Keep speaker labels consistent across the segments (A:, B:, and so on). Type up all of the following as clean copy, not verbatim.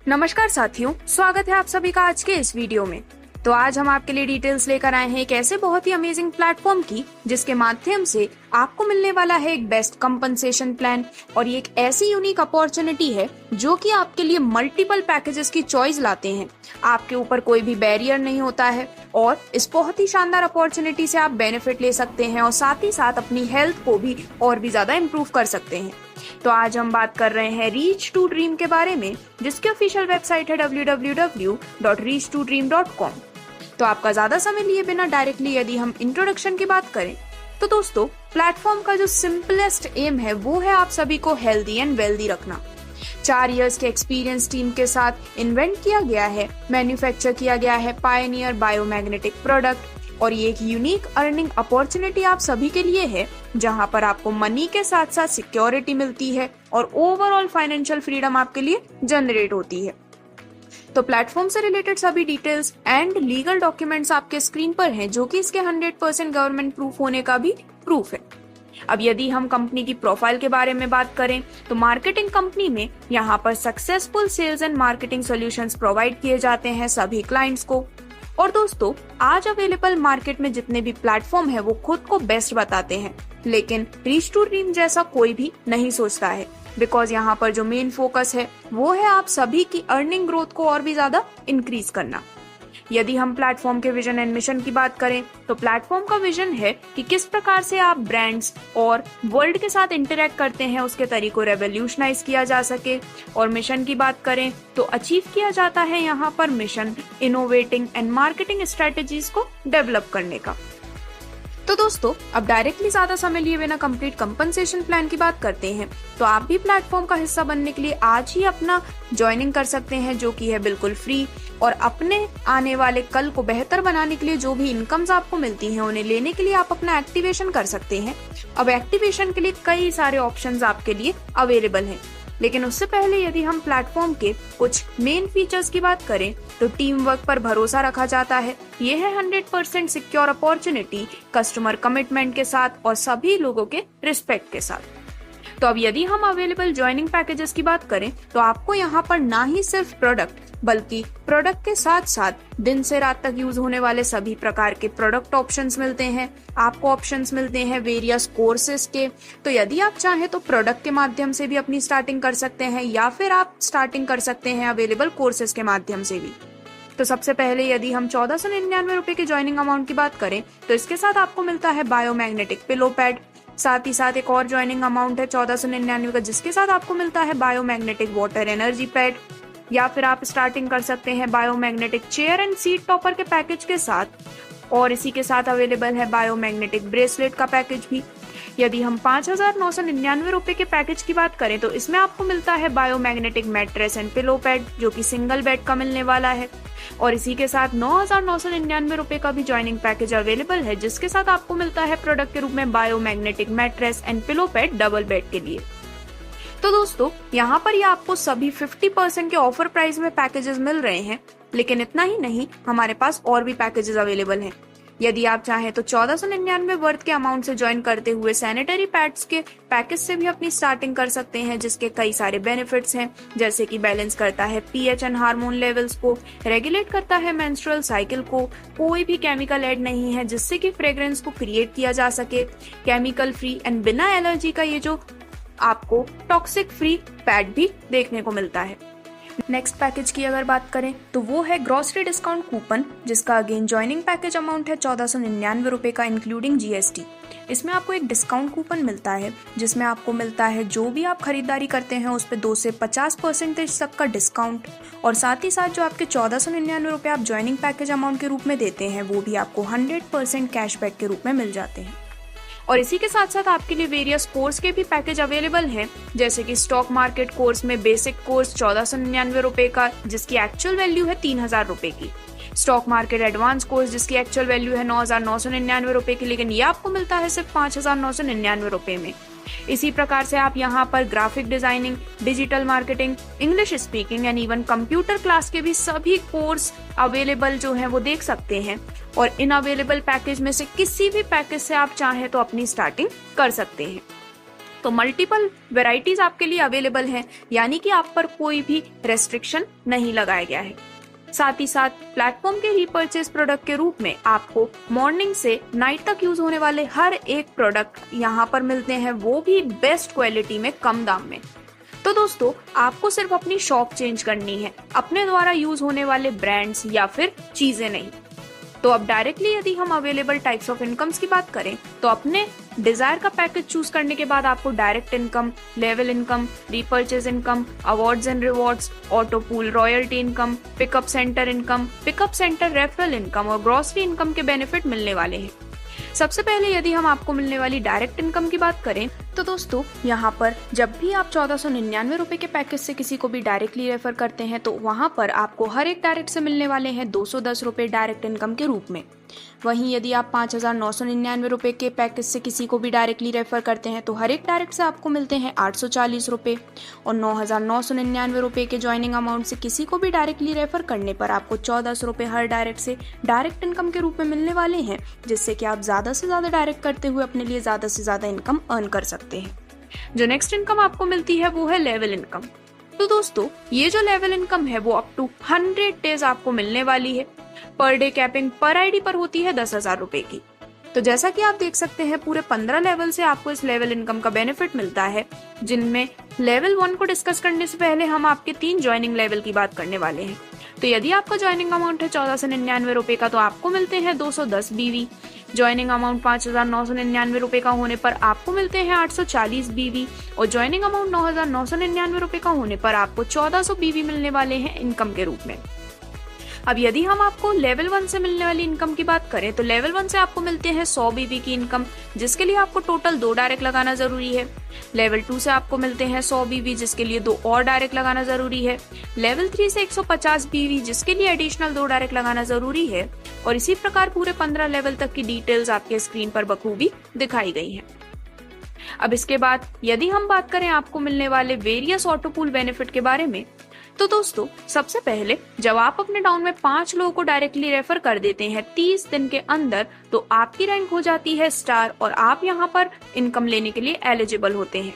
A: नमस्कार साथियों, स्वागत है आप सभी का आज के इस वीडियो में। तो आज हम आपके लिए डिटेल्स लेकर आए हैं एक ऐसे बहुत ही अमेजिंग प्लेटफॉर्म की, जिसके माध्यम से आपको मिलने वाला है एक बेस्ट कंपनसेशन प्लान। और ये एक ऐसी यूनिक अपॉर्चुनिटी है जो कि आपके लिए मल्टीपल पैकेजेस की चॉइस लाते हैं। आपके ऊपर कोई भी बैरियर नहीं होता है और इस बहुत ही शानदार अपॉर्चुनिटी से आप बेनिफिट ले सकते हैं और साथ ही साथ अपनी हेल्थ को भी और भी ज्यादा इम्प्रूव कर सकते हैं। तो आज हम बात कर रहे हैं रीच टू ड्रीम के बारे में, जिसकी ऑफिशियल वेबसाइट है www.reach2dream.com। तो आपका ज्यादा समय लिए बिना डायरेक्टली यदि हम इंट्रोडक्शन की बात करें तो दोस्तों, प्लेटफॉर्म का जो सिंपलेस्ट एम है वो है आप सभी को हेल्दी एंड वेल्दी रखना। 4 इयर्स के एक्सपीरियंस टीम के साथ इन्वेंट किया गया है, मैन्युफैक्चर किया गया है पायनियर बायोमैग्नेटिक प्रोडक्ट। और ये एक यूनिक अर्निंग अपॉर्चुनिटी आप सभी के लिए है, जहां पर आपको मनी के साथ साथ सिक्योरिटी मिलती है और ओवरऑल फाइनेंशियल फ्रीडम आपके लिए जनरेट होती है। तो प्लेटफॉर्म से रिलेटेड सभी डिटेल्स एंड लीगल डॉक्यूमेंट्स आपके स्क्रीन पर हैं, जो कि इसके 100% गवर्नमेंट प्रूफ होने का भी प्रूफ है। अब यदि हम कंपनी की प्रोफाइल के बारे में बात करें तो मार्केटिंग कंपनी में यहाँ पर successful sales and marketing solutions provide किए जाते हैं सभी क्लाइंट्स को। और दोस्तों, आज अवेलेबल मार्केट में जितने भी प्लेटफॉर्म है वो खुद को बेस्ट बताते हैं, लेकिन रीच टू ड्रीम जैसा कोई भी नहीं सोचता है। बिकॉज यहाँ पर जो मेन फोकस है वो है आप सभी की अर्निंग ग्रोथ को और भी ज्यादा इंक्रीज करना। यदि हम प्लेटफॉर्म के विजन एंड मिशन की बात करें तो प्लेटफॉर्म का विजन है कि किस प्रकार से आप ब्रांड्स और वर्ल्ड के साथ इंटरेक्ट करते हैं उसके तरीकों को रेवोल्यूशनाइज किया जा सके। और मिशन की बात करें तो अचीव किया जाता है यहाँ पर mission innovating and marketing strategies को डेवलप करने का। तो दोस्तों, अब डायरेक्टली ज्यादा समय लिए बिना कंप्लीट कंपनसेशन प्लान की बात करते हैं। तो आप भी प्लेटफॉर्म का हिस्सा बनने के लिए आज ही अपना ज्वाइनिंग कर सकते हैं, जो कि है बिल्कुल फ्री। और अपने आने वाले कल को बेहतर बनाने के लिए जो भी इनकम्स आपको मिलती हैं उन्हें लेने के लिए आप अपना एक्टिवेशन कर सकते हैं। अब एक्टिवेशन के लिए कई सारे ऑप्शंस आपके लिए अवेलेबल हैं, लेकिन उससे पहले यदि हम प्लेटफॉर्म के कुछ मेन फीचर्स की बात करें तो टीम वर्क पर भरोसा रखा जाता है। ये है 100% सिक्योर अपॉर्चुनिटी कस्टमर कमिटमेंट के साथ और सभी लोगों के रिस्पेक्ट के साथ। तो अब यदि हम अवेलेबल ज्वाइनिंग पैकेजेस की बात करें तो आपको यहाँ पर ना ही सिर्फ प्रोडक्ट बल्कि प्रोडक्ट के साथ साथ दिन से रात तक यूज होने वाले सभी प्रकार के प्रोडक्ट ऑप्शंस मिलते हैं। आपको ऑप्शंस मिलते हैं वेरियस कोर्सेज के। तो यदि आप चाहें तो प्रोडक्ट के माध्यम से भी अपनी स्टार्टिंग कर सकते हैं या फिर आप स्टार्टिंग कर सकते हैं अवेलेबल कोर्सेज के माध्यम से भी। तो सबसे पहले यदि हम 1499 रुपए के ज्वाइनिंग अमाउंट की बात करें तो इसके साथ आपको मिलता है बायोमैग्नेटिक पिलो पैड। साथ ही साथ एक और ज्वाइनिंग अमाउंट है 1499 का, जिसके साथ आपको मिलता है बायोमैग्नेटिक वाटर एनर्जी पैड। या फिर आप स्टार्टिंग कर सकते हैं biomagnetic chair and seat topper के पैकेज के साथ, और इसी के साथ अवेलेबल है बायोमैग्नेटिक ब्रेसलेट का पैकेज भी। यदि हम 5999 रुपए के पैकेज की बात करें तो इसमें आपको मिलता है biomagnetic mattress and pillow pad, जो कि सिंगल बेड का मिलने वाला है। और इसी के साथ 9999 रुपए का भी ज्वाइनिंग पैकेज अवेलेबल है, जिसके साथ आपको मिलता है प्रोडक्ट के रूप में biomagnetic mattress and pillow pad double bed के लिए। तो दोस्तों, यहाँ पर ये आपको सभी 50% के ऑफर प्राइस में पैकेजेस मिल रहे हैं, लेकिन इतना ही नहीं, हमारे पास और भी पैकेजेस अवेलेबल हैं। यदि आप चाहें तो 1499 वर्थ के अमाउंट से ज्वाइन करते हुए सैनिटरी पैड्स के पैकेज से भी अपनी स्टार्टिंग कर सकते हैं, जिसके कई सारे बेनिफिट्स हैं, जैसे कि बैलेंस करता है पीएच एंड हार्मोन लेवल्स को, रेगुलेट करता है मेंस्ट्रुअल साइकिल को, कोई भी केमिकल ऐड नहीं है जिससे कि फ्रेग्रेंस को क्रिएट किया जा सके, केमिकल फ्री एंड बिना एलर्जी का ये जो आपको टॉक्सिक फ्री पैड भी देखने को मिलता है। नेक्स्ट पैकेज की अगर बात करें तो वो है ग्रोसरी डिस्काउंट कूपन, जिसका अगेन ज्वाइनिंग पैकेज अमाउंट है 1499 रुपए का इंक्लूडिंग जीएसटी। इसमें आपको एक डिस्काउंट कूपन मिलता है, जिसमें आपको मिलता है जो भी आप खरीदारी करते हैं उस पे 2 से 50% तक का डिस्काउंट। और साथ ही साथ जो आपके 1499 रुपए आप ज्वाइनिंग पैकेज अमाउंट के रूप में देते हैं वो भी आपको 100% कैशबैक के रूप में मिल जाते हैं। और इसी के साथ साथ आपके लिए वेरियस कोर्स के भी पैकेज अवेलेबल हैं, जैसे कि स्टॉक मार्केट कोर्स में बेसिक कोर्स 1499 रुपए का, जिसकी एक्चुअल वैल्यू है 3000 रुपए की। स्टॉक मार्केट एडवांस कोर्स जिसकी एक्चुअल वैल्यू है 9999 रुपए की, लेकिन ये आपको मिलता है सिर्फ 5999 रुपए में। इसी प्रकार से आप यहाँ पर graphic designing, digital marketing, English speaking and even computer class के भी सभी कोर्स अवेलेबल जो हैं वो देख सकते हैं। और इन अवेलेबल पैकेज में से किसी भी पैकेज से आप चाहें तो अपनी स्टार्टिंग कर सकते हैं। तो मल्टीपल वेराइटीज आपके लिए अवेलेबल हैं, यानी कि आप पर कोई भी रेस्ट्रिक्शन नहीं लगाया गया है। साथ ही साथ प्लेटफॉर्म के रीपर्चेज प्रोडक्ट के रूप में आपको मॉर्निंग से नाइट तक यूज होने वाले हर एक प्रोडक्ट यहाँ पर मिलते हैं, वो भी बेस्ट क्वालिटी में, कम दाम में। तो दोस्तों, आपको सिर्फ अपनी शॉप चेंज करनी है, अपने द्वारा यूज होने वाले ब्रांड्स या फिर चीजें नहीं। तो अब डायरेक्टली यदि हम अवेलेबल टाइप्स ऑफ इनकम्स की बात करें, तो अपने डिजायर का पैकेज चूज करने के बाद आपको direct income, level income, repurchase income, awards and rewards, auto pool royalty income, pickup centre income, pickup centre referral income और ग्रॉसरी इनकम के बेनिफिट मिलने वाले हैं। सबसे पहले यदि हम आपको मिलने वाली डायरेक्ट इनकम की बात करें, तो दोस्तों यहाँ पर जब भी आप 1499 रुपए के पैकेज से किसी को भी डायरेक्टली रेफर करते हैं, तो वहाँ पर आपको हर एक डायरेक्ट से मिलने वाले हैं 210 रुपए डायरेक्ट इनकम के रूप में। वहीं यदि आप 5999 रुपए के पैकेज से किसी को भी डायरेक्टली रेफर करते हैं, तो हर एक डायरेक्ट से आपको मिलते हैं 840 रुपए। और 9999 रुपए के ज्वाइनिंग अमाउंट से किसी को भी डायरेक्टली रेफर करने पर आपको 1400 रुपए हर डायरेक्ट से डायरेक्ट इनकम के रूप में मिलने वाले हैं, जिससे कि आप ज्यादा से ज्यादा डायरेक्ट करते हुए अपने लिए ज्यादा से ज्यादा इनकम अर्न कर सकते हैं। जो नेक्स्ट इनकम आपको मिलती है वो है लेवल इनकम। तो दोस्तों, ये जो लेवल इनकम है वो अप टू 100 डेज आपको मिलने वाली है। पर डे कैपिंग पर आईडी पर होती है 10,000 रुपए की। तो जैसा कि आप देख सकते हैं, पूरे 15 लेवल से आपको इस लेवल इनकम का बेनिफिट मिलता है, जिनमें लेवल 1 को डिस्कस करने से पहले हम आपके 3 ज्वाइनिंग लेवल की बात करने वाले हैं। तो यदि आपका ज्वाइनिंग अमाउंट है 1499 रुपए का, तो आपको मिलते हैं 210 बीवी। ज्वाइनिंग अमाउंट 5999 रुपए का होने पर आपको मिलते हैं 840 बीवी। और ज्वाइनिंग अमाउंट 9999 रुपए का होने पर आपको 1400 बीवी मिलने वाले हैं इनकम के रूप में। अब यदि हम आपको लेवल 1 से मिलने वाली इनकम की बात करें, तो लेवल 1 से आपको मिलते हैं 100 बीवी की इनकम, जिसके लिए आपको टोटल 2 डायरेक्ट लगाना जरूरी है। लेवल 2 से आपको मिलते हैं 100 बीवी, जिसके लिए 2 और डायरेक्ट लगाना जरूरी है। लेवल 3 से 150 बीवी, जिसके लिए एडिशनल 2 डायरेक्ट लगाना जरूरी है। और इसी प्रकार पूरे 15 लेवल तक की डिटेल्स आपके स्क्रीन पर बखूबी दिखाई गई है। अब इसके बाद यदि हम बात करें आपको मिलने वाले वेरियस ऑटो पूल बेनिफिट के बारे में, तो दोस्तों, सबसे पहले जब आप अपने टाउन में 5 लोगों को डायरेक्टली रेफर कर देते हैं 30 दिन के अंदर, तो आपकी रैंक हो जाती है स्टार और आप यहाँ पर इनकम लेने के लिए एलिजिबल होते हैं।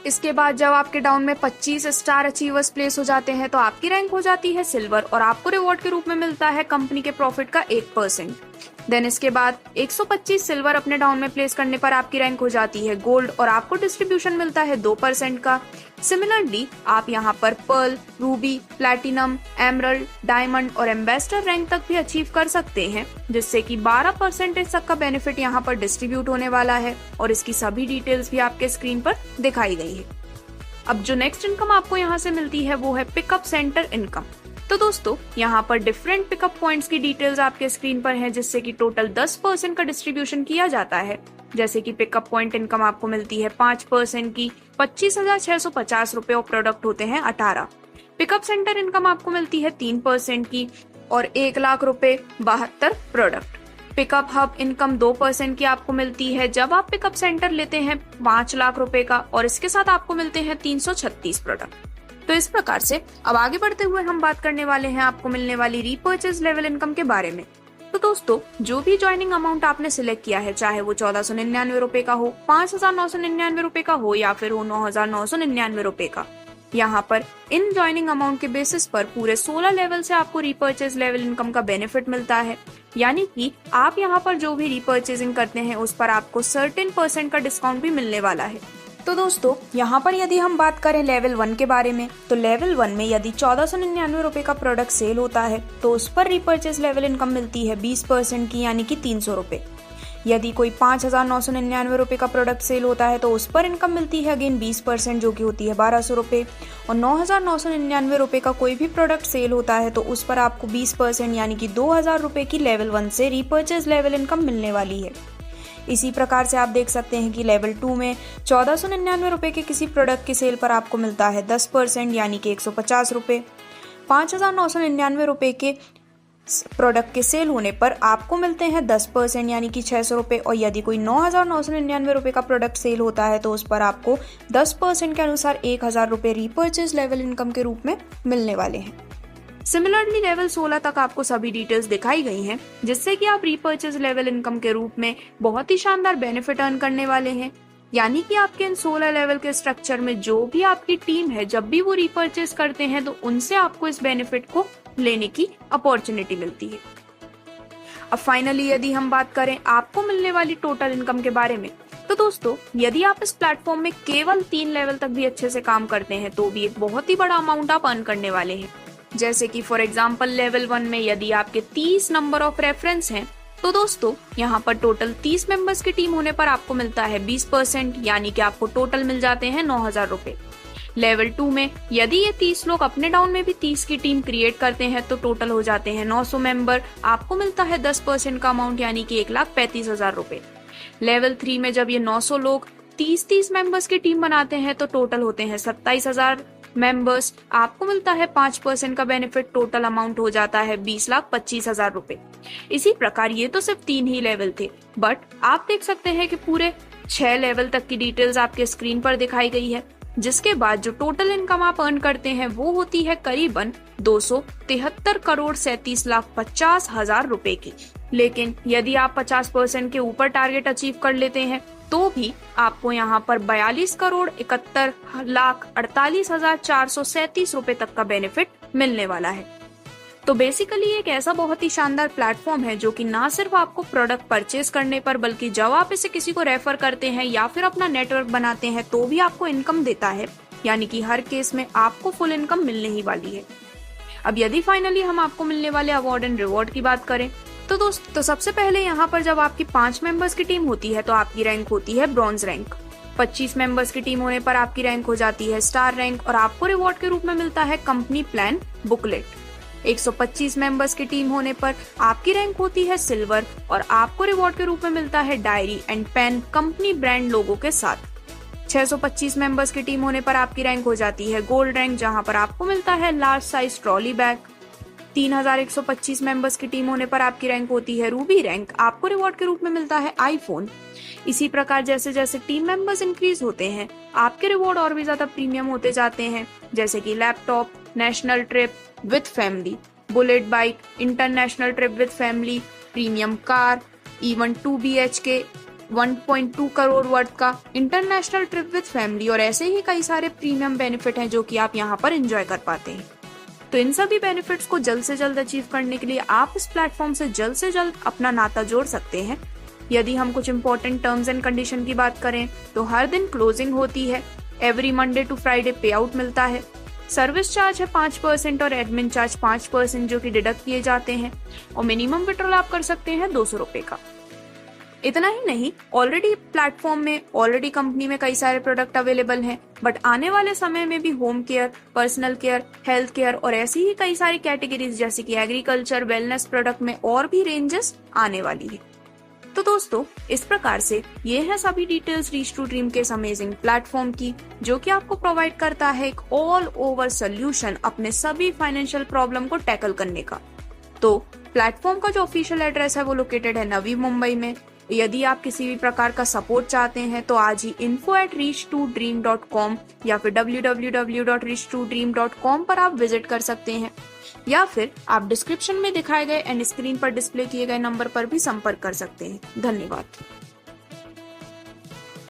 A: इसके बाद जब आपके टाउन में 25 स्टार अचीवर्स प्लेस हो जाते हैं, तो आपकी रैंक हो जाती है सिल्वर और आपको रिवॉर्ड के रूप में मिलता है कंपनी के प्रॉफिट का 1%। देन इसके बाद 125 सिल्वर अपने टाउन में प्लेस करने पर आपकी रैंक हो जाती है गोल्ड और आपको डिस्ट्रीब्यूशन मिलता है 2% का। सिमिलरली आप यहाँ पर pearl, ruby, platinum, emerald, diamond और एम्बेसडर रैंक तक भी अचीव कर सकते हैं, जिससे कि 12% तक का बेनिफिट यहाँ पर डिस्ट्रीब्यूट होने वाला है और इसकी सभी डिटेल्स भी आपके स्क्रीन पर दिखाई गई है। अब जो नेक्स्ट इनकम आपको यहाँ से मिलती है वो है पिकअप सेंटर इनकम। तो दोस्तों, यहाँ पर डिफरेंट पिकअप पॉइंट्स की डिटेल्स आपके स्क्रीन पर हैं, जिससे कि टोटल 10% का डिस्ट्रीब्यूशन किया जाता है। जैसे कि पिकअप पॉइंट इनकम आपको मिलती है 5% की, 25,650 रुपए और प्रोडक्ट होते हैं 18। पिकअप सेंटर इनकम आपको मिलती है 3% की और 1 लाख रुपए 72 प्रोडक्ट। पिकअप हब इनकम 2% की आपको मिलती है जब आप पिकअप सेंटर लेते हैं 5 लाख रुपए का और इसके साथ आपको मिलते हैं 336 प्रोडक्ट। तो इस प्रकार से अब आगे बढ़ते हुए हम बात करने वाले हैं आपको मिलने वाली रीपर्चेज लेवल इनकम के बारे में। तो दोस्तों, जो भी ज्वाइनिंग अमाउंट आपने सिलेक्ट किया है, चाहे वो 1499 रुपए का हो, 5999 रुपए का हो या फिर हो 9999 रुपए का, यहाँ पर इन ज्वाइनिंग अमाउंट के बेसिस पर पूरे 16 लेवल से आपको रीपर्चेज लेवल इनकम का बेनिफिट मिलता है। यानी कि आप यहाँ पर जो भी रीपर्चेजिंग करते हैं उस पर आपको सर्टेन % का डिस्काउंट भी मिलने वाला है। तो दोस्तों, यहाँ पर यदि हम बात करें लेवल 1 के बारे में, तो लेवल 1 में यदि 1499 रुपए का प्रोडक्ट सेल होता है तो उस पर रीपर्चेज लेवल इनकम मिलती है 20% की, यानी कि 300 रुपए। यदि कोई 5999 रुपए का प्रोडक्ट सेल होता है तो उस पर इनकम मिलती है अगेन 20%, जो कि होती है 1200 रुपए। और 9999 रुपए का कोई भी प्रोडक्ट सेल होता है तो उस पर आपको 20% यानी कि 2000 रुपए की लेवल 1 से रीपर्चेज लेवल इनकम मिलने वाली है। इसी प्रकार से आप देख सकते हैं कि लेवल 2 में 1499 रुपए के किसी प्रोडक्ट की सेल पर आपको मिलता है 10% यानी कि 150 रुपए। 5999 रुपए के प्रोडक्ट के सेल होने पर आपको मिलते हैं 10% यानी कि 600 रुपए। और यदि कोई 9999 रुपए का प्रोडक्ट सेल होता है तो उस पर आपको 10% के अनुसार 1000 रुपए रीपर्चेज लेवल इनकम के रूप में मिलने वाले हैं। सिमिलरली लेवल 16 तक आपको सभी डिटेल्स दिखाई गई हैं, जिससे कि आप रीपर्चेज लेवल इनकम के रूप में बहुत ही शानदार बेनिफिट अर्न करने वाले हैं। यानी कि आपके इन 16 लेवल के स्ट्रक्चर में जो भी आपकी टीम है, जब भी वो रीपर्चेस करते हैं तो उनसे आपको इस बेनिफिट को लेने की अपॉर्चुनिटी मिलती है। अब फाइनली यदि हम बात करें आपको मिलने वाली टोटल इनकम के बारे में, तो दोस्तों यदि आप इस प्लेटफॉर्म में केवल 3 लेवल तक भी अच्छे से काम करते हैं तो भी एक बहुत ही बड़ा अमाउंट आप अर्न करने वाले हैं। जैसे कि फॉर एग्जांपल लेवल 1 में यदि आपके 30 नंबर ऑफ रेफरेंस हैं, तो दोस्तों यहाँ पर टोटल 30 मेंबर्स की टीम होने पर आपको मिलता है 20%, यानी कि आपको टोटल मिल जाते हैं 9,000 रुपए। लेवल 2 में यदि ये 30 लोग अपने डाउन में भी 30 की टीम क्रिएट करते हैं तो टोटल हो जाते हैं 900 मेंबर, आपको मिलता है 10% का अमाउंट, यानी कि 1,35,000 रुपए। लेवल 3 में जब ये 900 लोग 30-30 मेंबर्स की टीम बनाते हैं तो टोटल होते हैं 27,000 मेंबर्स, आपको मिलता है 5% का बेनिफिट, टोटल अमाउंट हो जाता है 20,25,000 रुपए। इसी प्रकार ये तो सिर्फ 3 ही लेवल थे, बट आप देख सकते हैं कि पूरे 6 लेवल तक की डिटेल्स आपके स्क्रीन पर दिखाई गई है, जिसके बाद जो टोटल इनकम आप अर्न करते हैं वो होती है करीबन 273 करोड़ 37,50,000 रुपए की। लेकिन यदि आप 50% के ऊपर टारगेट अचीव कर लेते हैं तो भी आपको यहाँ पर 42 करोड़ 71,48,437 रुपए तक का बेनिफिट मिलने वाला है। तो बेसिकली एक ऐसा बहुत ही शानदार प्लेटफॉर्म है जो कि ना सिर्फ आपको प्रोडक्ट परचेज करने पर, बल्कि जब आप इसे किसी को रेफर करते हैं या फिर अपना नेटवर्क बनाते हैं तो भी आपको इनकम देता है, यानी कि हर केस में आपको फुल इनकम मिलने ही वाली है। अब यदि फाइनली हम आपको मिलने वाले अवार्ड एंड रिवॉर्ड की बात करें तो सबसे पहले यहाँ पर जब आपकी 5 मेंबर्स की टीम होती है तो आपकी रैंक होती है ब्रॉन्ज रैंक। 25 मेंबर्स की टीम होने पर आपकी रैंक हो जाती है स्टार रैंक और आपको रिवॉर्ड के रूप में मिलता है कंपनी प्लान बुकलेट। 125 मेंबर्स की टीम होने पर आपकी रैंक होती है सिल्वर और आपको रिवॉर्ड के रूप में मिलता है diary and pen company brand logo के साथ। 625 मेंबर्स की टीम होने पर आपकी रैंक हो जाती है गोल्ड रैंक, जहां पर आपको मिलता है large size trolley bag. 3125 members की टीम होने पर आपकी रैंक होती है रूबी रैंक, आपको रिवॉर्ड के रूप में मिलता है आईफोन। इसी प्रकार जैसे जैसे टीम मेंबर्स इंक्रीज होते हैं आपके रिवॉर्ड और भी ज्यादा प्रीमियम होते जाते हैं, जैसे कि laptop, national trip with family, bullet bike, international trip with family, premium car, even 2 BHK 1.2 crore worth का इंटरनेशनल ट्रिप विद फैमिली, और ऐसे ही कई सारे प्रीमियम बेनिफिट हैं जो कि आप यहाँ पर एंजॉय कर पाते हैं। तो इन सभी बेनिफिट्स को जल्द से जल्द अचीव करने के लिए आप इस प्लेटफॉर्म से जल्द अपना नाता जोड़ सकते हैं। यदि हम कुछ इंपॉर्टेंट टर्म्स एंड कंडीशन की बात करें तो हर दिन क्लोजिंग होती है, एवरी मंडे टू फ्राइडे पे आउट मिलता है, सर्विस चार्ज है 5% और एडमिन चार्ज 5% जो कि डिडक्ट किए जाते हैं, और मिनिमम विड्रॉल आप कर सकते हैं 200 रुपए का। इतना ही नहीं, ऑलरेडी प्लेटफॉर्म में ऑलरेडी कंपनी में कई सारे प्रोडक्ट अवेलेबल हैं, बट आने वाले समय में भी home care, personal care, health care और ऐसी ही कई सारी कैटेगरीज जैसे कि एग्रीकल्चर, वेलनेस प्रोडक्ट में और भी रेंजेस आने वाली है। तो दोस्तों इस प्रकार से ये है सभी डिटेल्स रीच टू ड्रीम के इस अमेजिंग प्लेटफॉर्म की, जो कि आपको प्रोवाइड करता है एक ऑल ओवर सोल्यूशन अपने सभी फाइनेंशियल प्रॉब्लम को टैकल करने का। तो प्लेटफॉर्म का जो ऑफिशियल एड्रेस है वो लोकेटेड है नवी मुंबई में। यदि आप किसी भी प्रकार का सपोर्ट चाहते हैं तो आज ही info@reach2dream.com या फिर www.reach2dream.com पर आप विजिट कर सकते हैं, या फिर आप डिस्क्रिप्शन में दिखाए गए एंड स्क्रीन पर डिस्प्ले किए गए नंबर पर भी संपर्क कर सकते हैं। धन्यवाद।